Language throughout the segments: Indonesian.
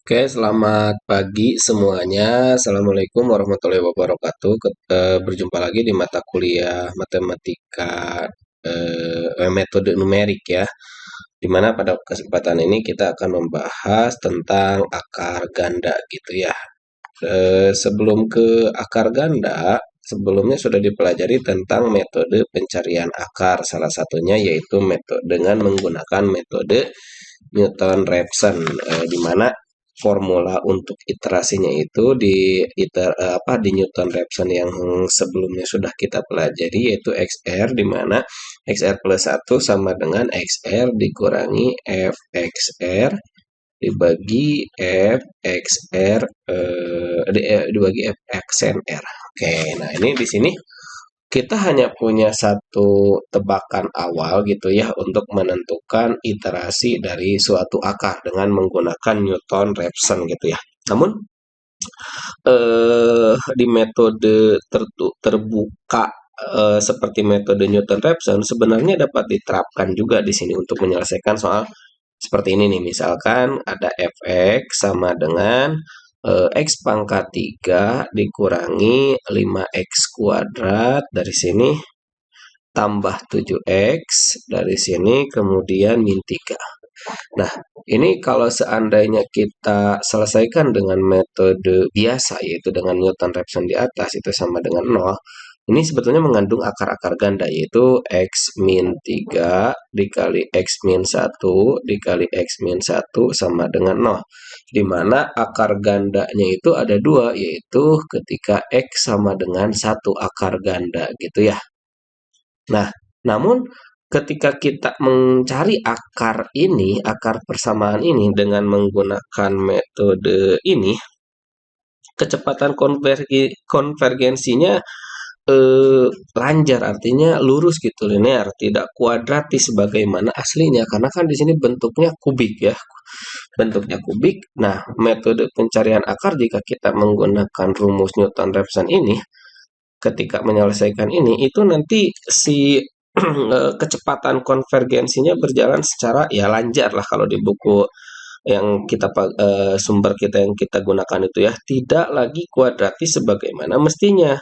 Oke, selamat pagi semuanya. Assalamualaikum warahmatullahi wabarakatuh. Berjumpa lagi di mata kuliah matematika metode numerik ya. Dimana pada kesempatan ini kita akan membahas tentang akar ganda gitu ya. Sebelum ke akar ganda, sebelumnya sudah dipelajari tentang metode pencarian akar. Salah satunya yaitu metode dengan menggunakan metode Newton-Raphson, di mana formula untuk iterasinya itu di Newton-Raphson yang sebelumnya sudah kita pelajari, yaitu XR, di mana XR plus 1 sama dengan XR dikurangi FXR dibagi FXR dibagi FXN R. Oke, nah ini di sini kita hanya punya satu tebakan awal gitu ya untuk menentukan iterasi dari suatu akar dengan menggunakan Newton-Raphson gitu ya. Namun di metode terbuka seperti metode Newton-Raphson sebenarnya dapat diterapkan juga di sini untuk menyelesaikan soal seperti ini nih. Misalkan ada fx sama dengan X pangkat 3 dikurangi 5x kuadrat dari sini tambah 7x dari sini kemudian min 3. Nah, ini kalau seandainya kita selesaikan dengan metode biasa yaitu dengan Newton-Raphson di atas itu sama dengan 0. Ini sebetulnya mengandung akar-akar ganda yaitu X min 3 dikali X min 1 dikali X min 1 sama dengan 0. Di mana akar gandanya itu ada dua, yaitu ketika X sama dengan 1 akar ganda gitu ya. Nah, namun ketika kita mencari akar ini, akar persamaan ini dengan menggunakan metode ini, kecepatan konvergensinya lancar, artinya lurus gitu, linear, tidak kuadratis sebagaimana aslinya karena kan di sini bentuknya kubik ya. Bentuknya kubik. Nah, metode pencarian akar jika kita menggunakan rumus Newton-Raphson ini ketika menyelesaikan ini itu nanti si kecepatan konvergensinya berjalan secara ya lancar lah kalau di buku yang kita sumber kita yang kita gunakan itu ya, tidak lagi kuadratis sebagaimana mestinya.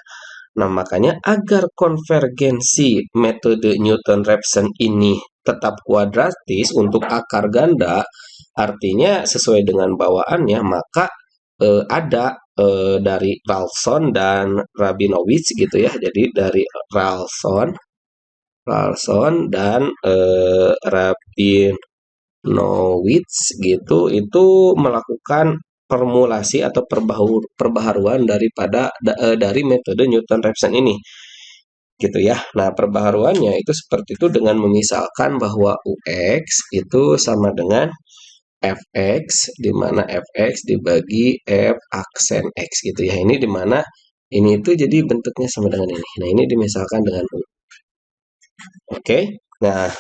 Nah, makanya agar konvergensi metode Newton-Raphson ini tetap kuadratis untuk akar ganda, artinya sesuai dengan bawaannya, maka ada dari Ralston dan Rabinowitz gitu ya. Jadi dari Ralston dan Rabinowitz gitu itu melakukan formulasi atau perbaharuan dari metode Newton-Raphson ini gitu ya. Nah, perbaharuannya itu seperti itu dengan memisalkan bahwa UX itu sama dengan fx, di mana fx dibagi f aksen x gitu ya. Ini di mana ini itu jadi bentuknya sama dengan ini. Nah, ini dimisalkan dengan U. Oke. Nah,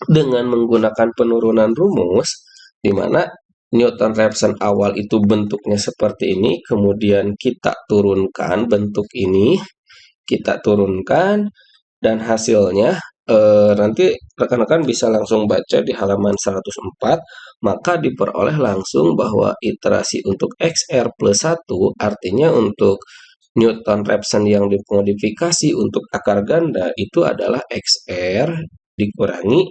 dengan menggunakan penurunan rumus di mana Newton-Raphson awal itu bentuknya seperti ini, kemudian kita turunkan bentuk ini, kita turunkan, dan hasilnya nanti rekan-rekan bisa langsung baca di halaman 104, maka diperoleh langsung bahwa iterasi untuk XR plus 1 artinya untuk Newton-Raphson yang dimodifikasi untuk akar ganda itu adalah XR dikurangi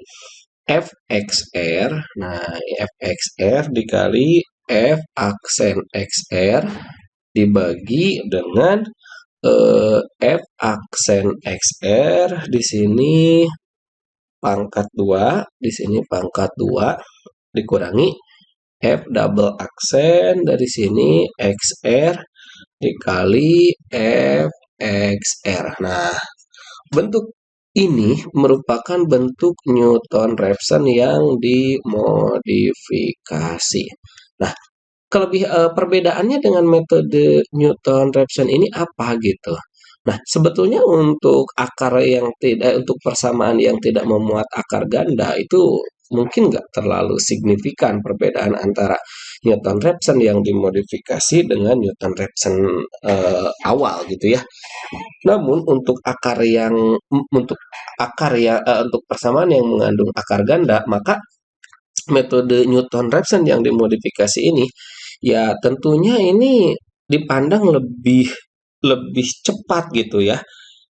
FXR. Nah, FXR dikali F aksen XR dibagi dengan F aksen XR di sini pangkat 2, di sini pangkat 2 dikurangi F double aksen dari sini XR dikali FXR. Nah, bentuk ini merupakan bentuk Newton-Raphson yang dimodifikasi. Nah, perbedaannya dengan metode Newton-Raphson ini apa gitu? Nah, sebetulnya untuk untuk persamaan yang tidak memuat akar ganda itu mungkin nggak terlalu signifikan perbedaan antara Newton-Raphson yang dimodifikasi dengan Newton-Raphson awal gitu ya. Namun untuk persamaan yang mengandung akar ganda, maka metode Newton-Raphson yang dimodifikasi ini Ya tentunya ini dipandang lebih lebih cepat gitu ya,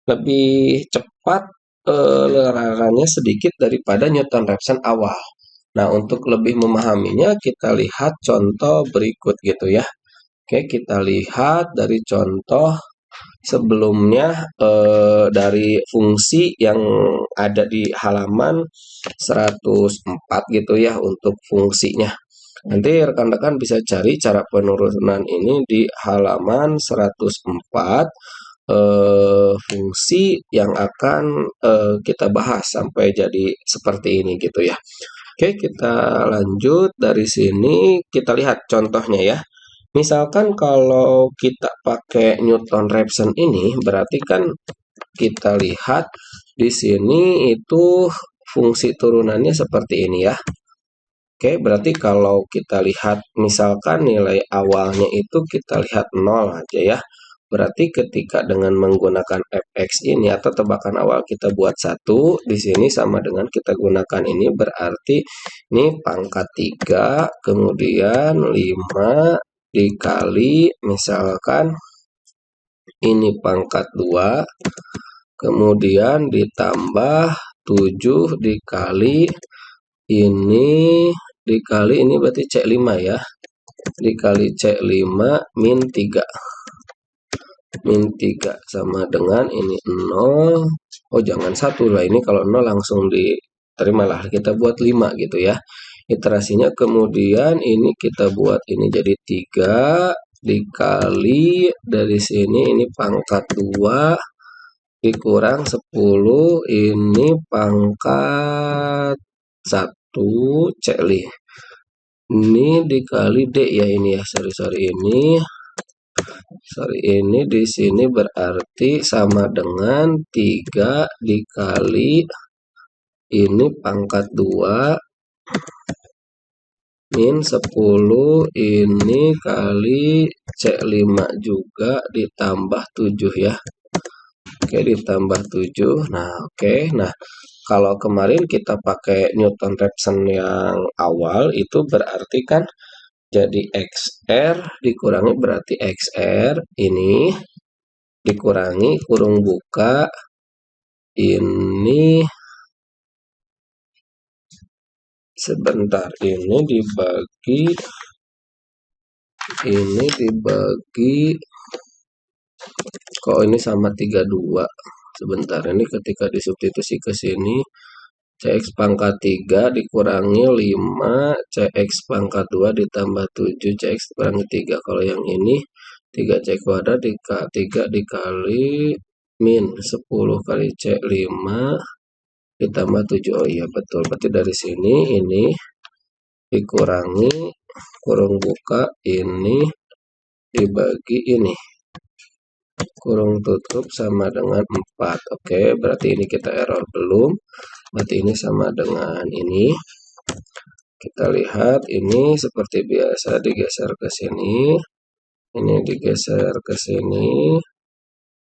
lebih cepat lerarannya sedikit daripada Newton-Raphson awal. Nah, untuk lebih memahaminya kita lihat contoh berikut gitu ya. Oke, kita lihat dari contoh sebelumnya dari fungsi yang ada di halaman 104 gitu ya untuk fungsinya. Nanti rekan-rekan bisa cari cara penurunan ini di halaman 104 fungsi yang akan kita bahas sampai jadi seperti ini gitu ya. Oke, kita lanjut dari sini kita lihat contohnya ya. Misalkan kalau kita pakai Newton-Raphson ini berarti kan kita lihat di sini itu fungsi turunannya seperti ini ya. Oke, berarti kalau kita lihat misalkan nilai awalnya itu kita lihat 0 aja ya. Berarti ketika dengan menggunakan fx ini atau tebakan awal kita buat 1, di sini sama dengan kita gunakan ini berarti ini pangkat 3, kemudian 5 dikali misalkan ini pangkat 2, kemudian ditambah 7 dikali ini dikali ini berarti C5 ya. Dikali C5 min 3. Min 3 sama dengan ini 0. Oh, jangan 1 lah. Ini kalau 0 langsung diterimalah. Kita buat 5 gitu ya. Iterasinya kemudian ini kita buat ini jadi 3 dikali dari sini ini pangkat 2 dikurang 10 ini pangkat 1 C5. Ini dikali D ya ini ya. Sorry ini di sini berarti sama dengan 3 dikali ini pangkat 2 min 10 ini kali C5 juga ditambah 7 ya. Oke, ditambah 7. Nah, oke. Nah, kalau kemarin kita pakai Newton-Raphson yang awal itu berarti kan jadi XR dikurangi berarti XR ini dikurangi kurung buka ini sebentar ini dibagi kok ini sama 32 sebentar ini ketika disubstitusi ke sini CX pangkat 3 dikurangi 5 CX pangkat 2 ditambah 7 CX dikurangi 3 kalau yang ini 3C kuadrat 3 dikali min 10 kali C5 ditambah 7. Oh iya betul, berarti dari sini ini dikurangi kurung buka ini dibagi ini kurung tutup sama dengan 4. Oke, berarti ini kita error belum. Berarti ini sama dengan ini. Kita lihat ini seperti biasa digeser ke sini. Ini digeser ke sini.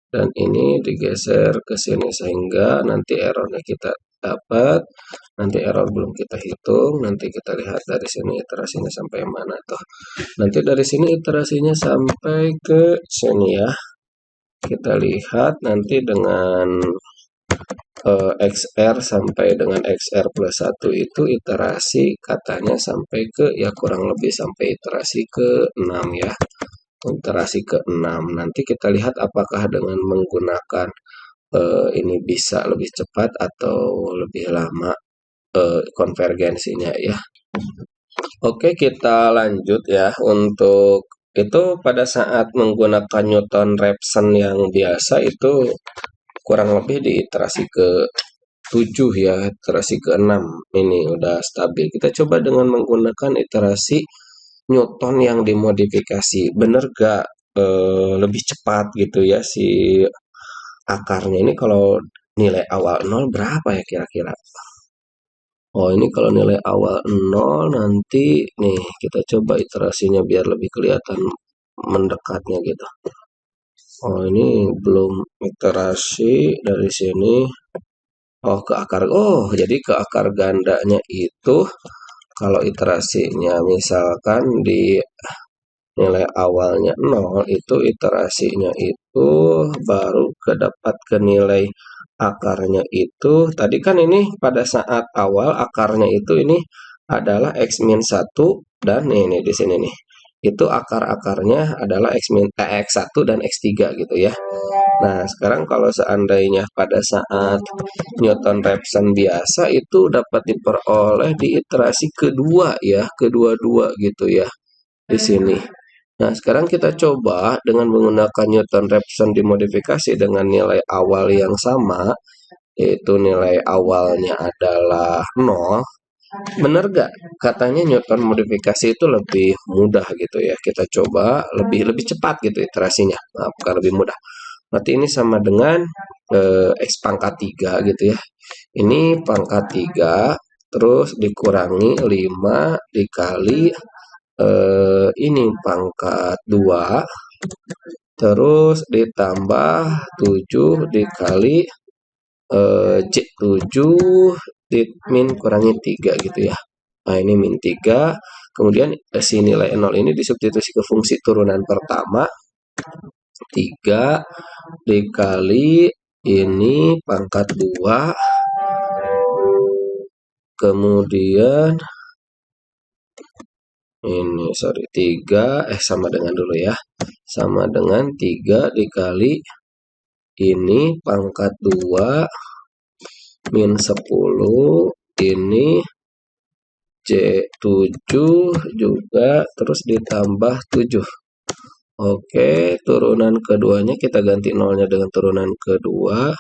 Dan ini digeser ke sini sehingga nanti errornya kita dapat. Nanti error belum kita hitung. Nanti kita lihat dari sini iterasinya sampai mana tuh. Nanti dari sini iterasinya sampai ke sini ya. Kita lihat nanti dengan XR sampai dengan XR plus 1 itu iterasi katanya sampai ke ya kurang lebih sampai iterasi ke 6 ya. Iterasi ke 6. Nanti kita lihat apakah dengan menggunakan ini bisa lebih cepat atau lebih lama konvergensinya ya. Oke, kita lanjut ya untuk itu pada saat menggunakan Newton-Raphson yang biasa itu kurang lebih di iterasi ke 7 ya, iterasi ke 6 ini udah stabil. Kita coba dengan menggunakan iterasi Newton yang dimodifikasi. Bener gak lebih cepat gitu ya si akarnya ini kalau nilai awal 0 berapa ya kira-kira? Oh, ini kalau nilai awal 0 nanti nih kita coba iterasinya biar lebih kelihatan mendekatnya gitu. Oh, ini belum iterasi dari sini. Oh, ke akar. Oh, jadi ke akar gandanya itu kalau iterasinya misalkan di nilai awalnya 0, itu iterasinya itu baru kedapat ke nilai akarnya itu. Tadi kan ini pada saat awal akarnya itu ini adalah x min 1 dan ini di sini nih. Itu akar-akarnya adalah x1 dan x3 gitu ya. Nah, sekarang kalau seandainya pada saat Newton-Raphson biasa itu dapat diperoleh di iterasi kedua ya, kedua-dua gitu ya di sini. Nah, sekarang kita coba dengan menggunakan Newton-Raphson dimodifikasi dengan nilai awal yang sama, yaitu nilai awalnya adalah 0. Bener gak? Katanya Newton modifikasi itu lebih mudah gitu ya. Kita coba lebih lebih cepat gitu iterasinya. Nah, bukan lebih mudah. Berarti ini sama dengan X pangkat 3 gitu ya. Ini pangkat 3, terus dikurangi 5 dikali ini pangkat 2, terus ditambah 7 dikali C7 min kurangi 3 gitu ya. Nah, ini min 3. Kemudian si nilai 0 ini disubstitusi ke fungsi turunan pertama. 3 dikali ini pangkat 2. Kemudian ini sorry 3 sama dengan dulu ya. Sama dengan 3 dikali ini pangkat 2 min 10 ini C7 juga terus ditambah 7. Oke, turunan keduanya kita ganti nolnya dengan turunan kedua.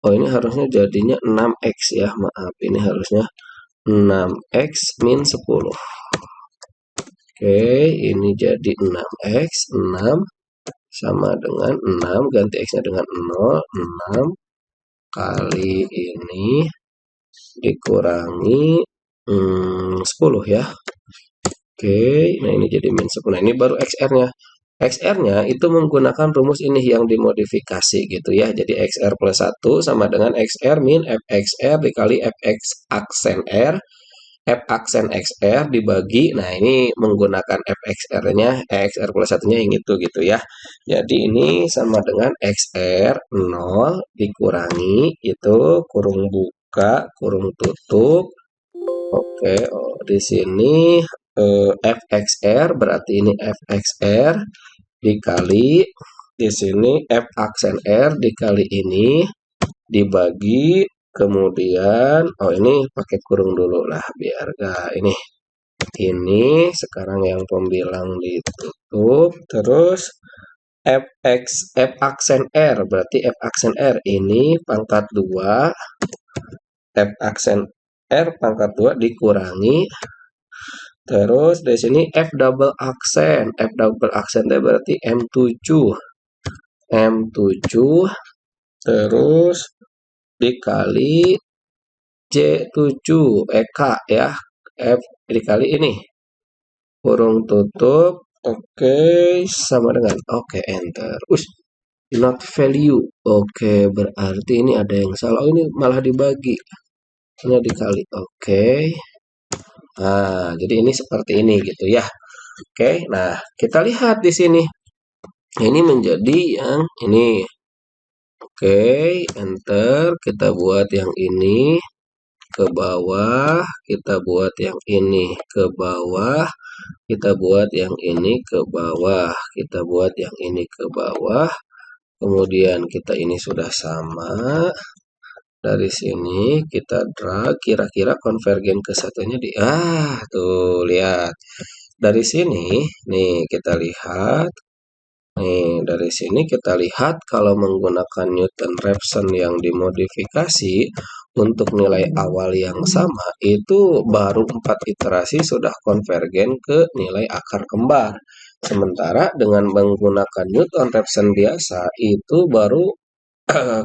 Oh, ini harusnya jadinya 6x ya. Maaf, ini harusnya 6x min 10. Oke, ini jadi 6x, 6 sama dengan 6, ganti x-nya dengan 0, 6 kali ini dikurangi 10 ya. Oke, nah ini jadi min 10. Nah, ini baru XR-nya. XR-nya itu menggunakan rumus ini yang dimodifikasi gitu ya. Jadi XR plus 1 sama dengan XR min FXR dikali FX aksen R. F aksen XR dibagi, nah ini menggunakan FXR-nya, XR plus 1-nya yang itu gitu ya. Jadi ini sama dengan XR 0 dikurangi itu kurung buka, kurung tutup. Oke, di sini FXR berarti ini FXR dikali di sini F aksen R dikali ini dibagi, kemudian ini pakai kurung dulu lah biar gak ini sekarang yang pembilang ditutup, terus F aksen R berarti F aksen R ini pangkat 2, F aksen R pangkat 2 dikurangi, terus dari sini F double aksen berarti M7 terus dikali C7 K ya, F dikali ini kurung tutup. Oke, sama dengan enter. Not value. Oke, berarti ini ada yang salah. Ini malah dibagi, ini dikali. Oke. Nah, jadi ini seperti ini gitu ya. Oke, nah kita lihat di sini. Ini menjadi yang ini. Oke, enter. Kita buat yang ini ke bawah, kita buat yang ini ke bawah, kita buat yang ini ke bawah, kita buat yang ini ke bawah. Kemudian kita ini sudah sama. Dari sini kita drag, kira-kira konvergen ke satunya tuh lihat. Dari sini nih kita lihat. Nih, dari sini kita lihat kalau menggunakan Newton-Raphson yang dimodifikasi untuk nilai awal yang sama, itu baru 4 iterasi sudah konvergen ke nilai akar kembar. Sementara dengan menggunakan Newton-Raphson biasa, itu baru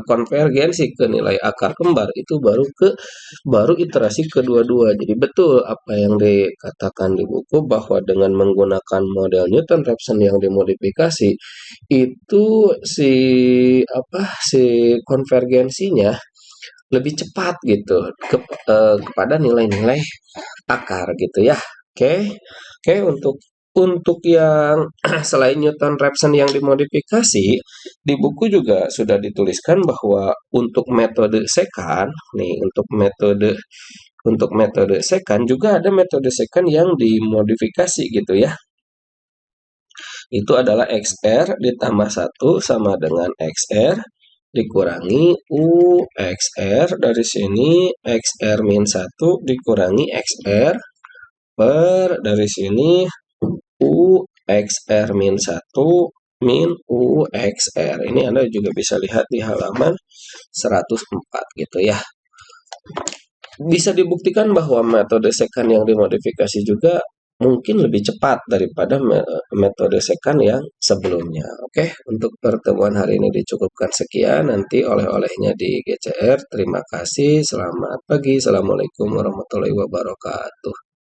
konvergensi ke nilai akar kembar itu baru iterasi kedua-dua. Jadi betul apa yang dikatakan di buku bahwa dengan menggunakan model Newton-Raphson yang dimodifikasi itu si konvergensinya lebih cepat gitu kepada nilai-nilai akar gitu ya. Oke. Oke, untuk untuk yang selain Newton-Raphson yang dimodifikasi, di buku juga sudah dituliskan bahwa untuk metode secant, nih untuk metode secant juga ada metode secant yang dimodifikasi gitu ya. Itu adalah XR ditambah 1 sama dengan XR dikurangi U XR, dari sini XR min 1 dikurangi XR per dari sini U XR min 1 min U XR. Ini Anda juga bisa lihat di halaman 104 gitu ya. Bisa dibuktikan bahwa metode secant yang dimodifikasi juga mungkin lebih cepat daripada metode secant yang sebelumnya. Oke, untuk pertemuan hari ini dicukupkan sekian. Nanti oleh-olehnya di GCR. Terima kasih. Selamat pagi. Assalamualaikum warahmatullahi wabarakatuh.